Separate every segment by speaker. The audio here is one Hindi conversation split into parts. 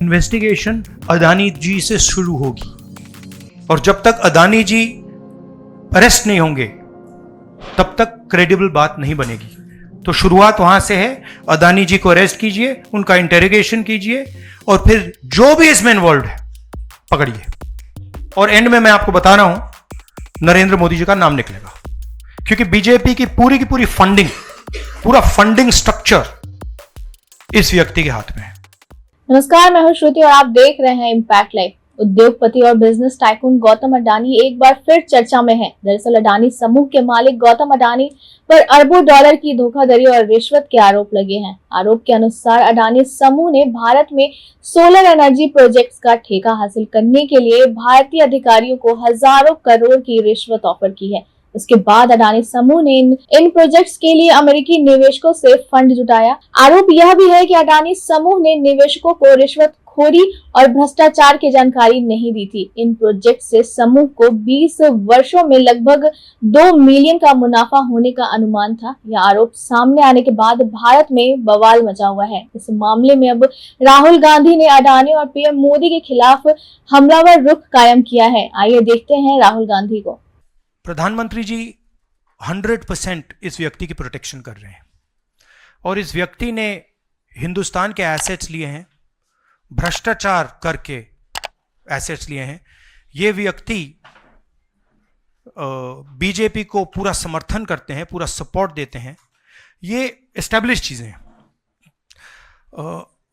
Speaker 1: इन्वेस्टिगेशन अदानी जी से शुरू होगी और जब तक अदानी जी अरेस्ट नहीं होंगे तब तक क्रेडिबल बात नहीं बनेगी। तो शुरुआत वहां से है, अदानी जी को अरेस्ट कीजिए, उनका इंटेरोगेशन कीजिए और फिर जो भी इसमें इन्वॉल्व है पकड़िए। और एंड में मैं आपको बता रहा हूं नरेंद्र मोदी जी का नाम निकलेगा, क्योंकि बीजेपी की पूरी फंडिंग, पूरा फंडिंग स्ट्रक्चर इस व्यक्ति के हाथ में है।
Speaker 2: नमस्कार, मैं हूं श्रुति और आप देख रहे हैं इम्पैक्ट लाइव। उद्योगपति और बिजनेस टाइकून गौतम अडानी एक बार फिर चर्चा में है। दरअसल अडानी समूह के मालिक गौतम अडानी पर अरबों डॉलर की धोखाधड़ी और रिश्वत के आरोप लगे हैं। आरोप के अनुसार अडानी समूह ने भारत में सोलर एनर्जी प्रोजेक्ट्स का ठेका हासिल करने के लिए भारतीय अधिकारियों को हजारों करोड़ की रिश्वत ऑफर की है। उसके बाद अडानी समूह ने इन प्रोजेक्ट्स के लिए अमेरिकी निवेशकों से फंड जुटाया। आरोप यह भी है कि अडानी समूह ने निवेशकों को रिश्वतखोरी और भ्रष्टाचार की जानकारी नहीं दी थी। इन प्रोजेक्ट से समूह को 20 वर्षों में लगभग 2 मिलियन का मुनाफा होने का अनुमान था। यह आरोप सामने आने के बाद भारत में बवाल मचा हुआ है। इस मामले में अब राहुल गांधी ने अडानी और पीएम मोदी के खिलाफ हमलावर रुख कायम किया है। आइए देखते हैं राहुल गांधी को।
Speaker 1: प्रधानमंत्री जी 100% इस व्यक्ति की प्रोटेक्शन कर रहे हैं और इस व्यक्ति ने हिंदुस्तान के एसेट्स लिए हैं, भ्रष्टाचार करके एसेट्स लिए हैं। ये व्यक्ति बीजेपी को पूरा समर्थन करते हैं, पूरा सपोर्ट देते हैं। ये एस्टैब्लिश चीजें हैं,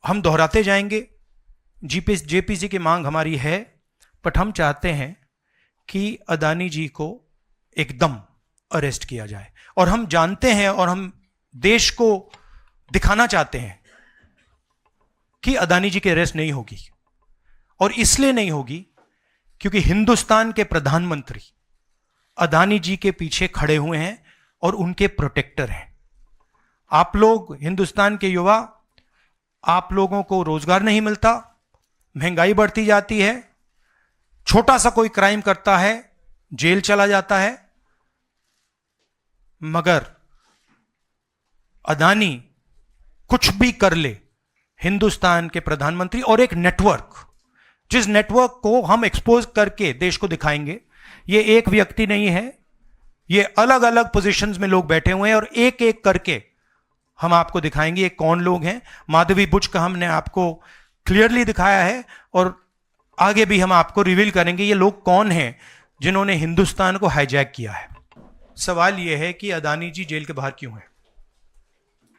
Speaker 1: हम दोहराते जाएंगे। जेपीसी की मांग हमारी है, बट हम चाहते हैं कि अदानी जी को एकदम अरेस्ट किया जाए। और हम जानते हैं और हम देश को दिखाना चाहते हैं कि अदानी जी की अरेस्ट नहीं होगी, और इसलिए नहीं होगी क्योंकि हिंदुस्तान के प्रधानमंत्री अदानी जी के पीछे खड़े हुए हैं और उनके प्रोटेक्टर हैं। आप लोग हिंदुस्तान के युवा, आप लोगों को रोजगार नहीं मिलता, महंगाई बढ़ती जाती है, छोटा सा कोई क्राइम करता है जेल चला जाता है, मगर अदानी कुछ भी कर ले, हिंदुस्तान के प्रधानमंत्री और एक नेटवर्क, जिस नेटवर्क को हम एक्सपोज करके देश को दिखाएंगे। ये एक व्यक्ति नहीं है, ये अलग अलग पोजीशंस में लोग बैठे हुए हैं और एक एक करके हम आपको दिखाएंगे ये कौन लोग हैं। माधवी बुच का हमने आपको क्लियरली दिखाया है और आगे भी हम आपको रिवील करेंगे ये लोग कौन हैं जिन्होंने हिंदुस्तान को हाईजैक किया है। सवाल यह है कि अदानी जी जेल के बाहर क्यों हैं?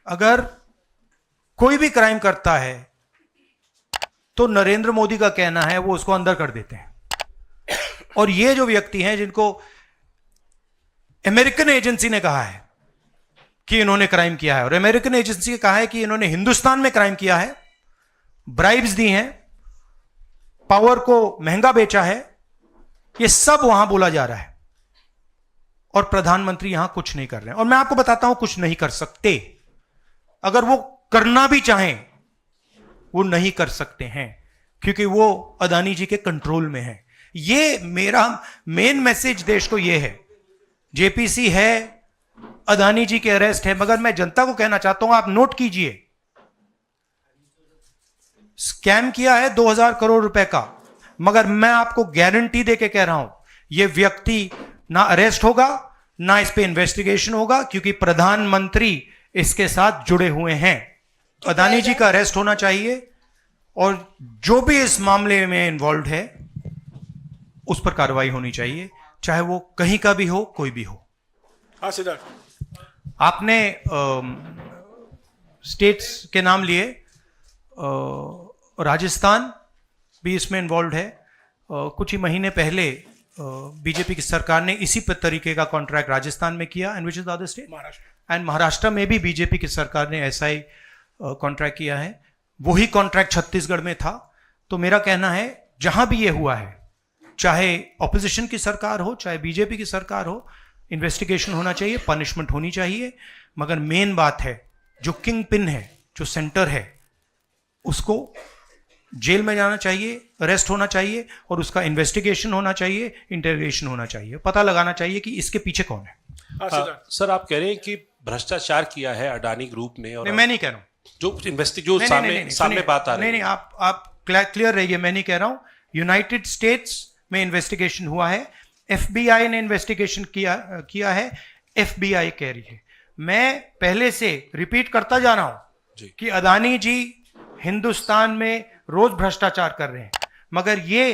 Speaker 1: अगर कोई भी क्राइम करता है तो नरेंद्र मोदी का कहना है वो उसको अंदर कर देते हैं, और ये जो व्यक्ति हैं जिनको अमेरिकन एजेंसी ने कहा है कि इन्होंने क्राइम किया है, और अमेरिकन एजेंसी ने कहा है कि इन्होंने हिंदुस्तान में क्राइम किया है, ब्राइब्स दी हैं, पावर को महंगा बेचा है, ये सब वहां बोला जा रहा है और प्रधानमंत्री यहां कुछ नहीं कर रहे हैं। और मैं आपको बताता हूं कुछ नहीं कर सकते। अगर वो करना भी चाहें वो नहीं कर सकते हैं, क्योंकि वो अदानी जी के कंट्रोल में है। ये मेरा मेन मैसेज देश को ये है, जेपीसी है, अदानी जी के अरेस्ट है, मगर मैं जनता को कहना चाहता हूं, आप नोट कीजिए, स्कैम किया है 2000 करोड़ रुपए का, मगर मैं आपको गारंटी देके कह रहा हूं यह व्यक्ति ना अरेस्ट होगा, ना इस पे इन्वेस्टिगेशन होगा, क्योंकि प्रधानमंत्री इसके साथ जुड़े हुए हैं। अदानी जी का अरेस्ट होना चाहिए और जो भी इस मामले में इन्वॉल्व है उस पर कार्रवाई होनी चाहिए, चाहे वो कहीं का भी हो, कोई भी हो।
Speaker 3: हाँ सिद्धार्थ,
Speaker 1: आपने स्टेट्स के नाम लिए, राजस्थान भी इसमें इन्वॉल्व है। कुछ ही महीने पहले बीजेपी की सरकार ने इसी तरीके का कॉन्ट्रैक्ट राजस्थान में किया, and which is the other state, Maharashtra. And Maharashtra में भी बीजेपी की सरकार ने ऐसा ही कॉन्ट्रैक्ट किया है। वही कॉन्ट्रैक्ट छत्तीसगढ़ में था। तो मेरा कहना है जहां भी ये हुआ है, चाहे ऑपोजिशन की सरकार हो, चाहे बीजेपी की सरकार हो, इन्वेस्टिगेशन होना चाहिए, पनिशमेंट होनी चाहिए। मगर मेन बात है जो किंग पिन है, जो सेंटर है, उसको जेल में जाना चाहिए, अरेस्ट होना चाहिए और उसका इन्वेस्टिगेशन होना चाहिए, इंटरोगेशन होना चाहिए, पता लगाना चाहिए कि इसके पीछे कौन है।
Speaker 3: सर आप कह रहे हैं कि भ्रष्टाचार किया है अडानी ग्रुप ने, और
Speaker 1: नहीं, मैं नहीं कह रहा हूं,
Speaker 3: जो सामने बात आ रही है।
Speaker 1: नहीं, आप क्लियर रहिए, मैं नहीं कह रहा हूं, यूनाइटेड स्टेट्स में इन्वेस्टिगेशन हुआ है, एफबीआई ने इन्वेस्टिगेशन किया है, एफबीआई कह रही है। मैं पहले से रिपीट करता जा रहा हूं कि अदानी जी हिंदुस्तान में रोज भ्रष्टाचार कर रहे हैं, मगर ये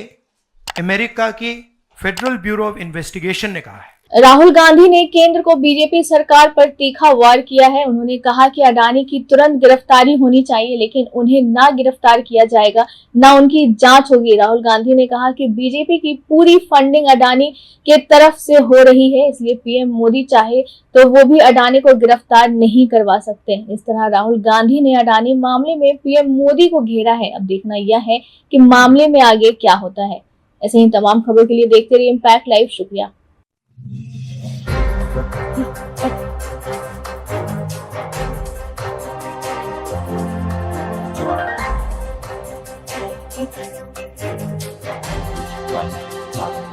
Speaker 1: अमेरिका की फेडरल ब्यूरो ऑफ इन्वेस्टिगेशन ने कहा है।
Speaker 2: राहुल गांधी ने केंद्र को बीजेपी सरकार पर तीखा वार किया है। उन्होंने कहा कि अडानी की तुरंत गिरफ्तारी होनी चाहिए, लेकिन उन्हें ना गिरफ्तार किया जाएगा, ना उनकी जांच होगी। राहुल गांधी ने कहा कि बीजेपी की पूरी फंडिंग अडानी के तरफ से हो रही है, इसलिए पीएम मोदी चाहे तो वो भी अडानी को गिरफ्तार नहीं करवा सकते। इस तरह राहुल गांधी ने अडानी मामले में पीएम मोदी को घेरा है। अब देखना यह है कि मामले में आगे क्या होता है। ऐसे ही तमाम खबरों के लिए देखते रहिए इम्पैक्ट लाइव। शुक्रिया।
Speaker 4: Right.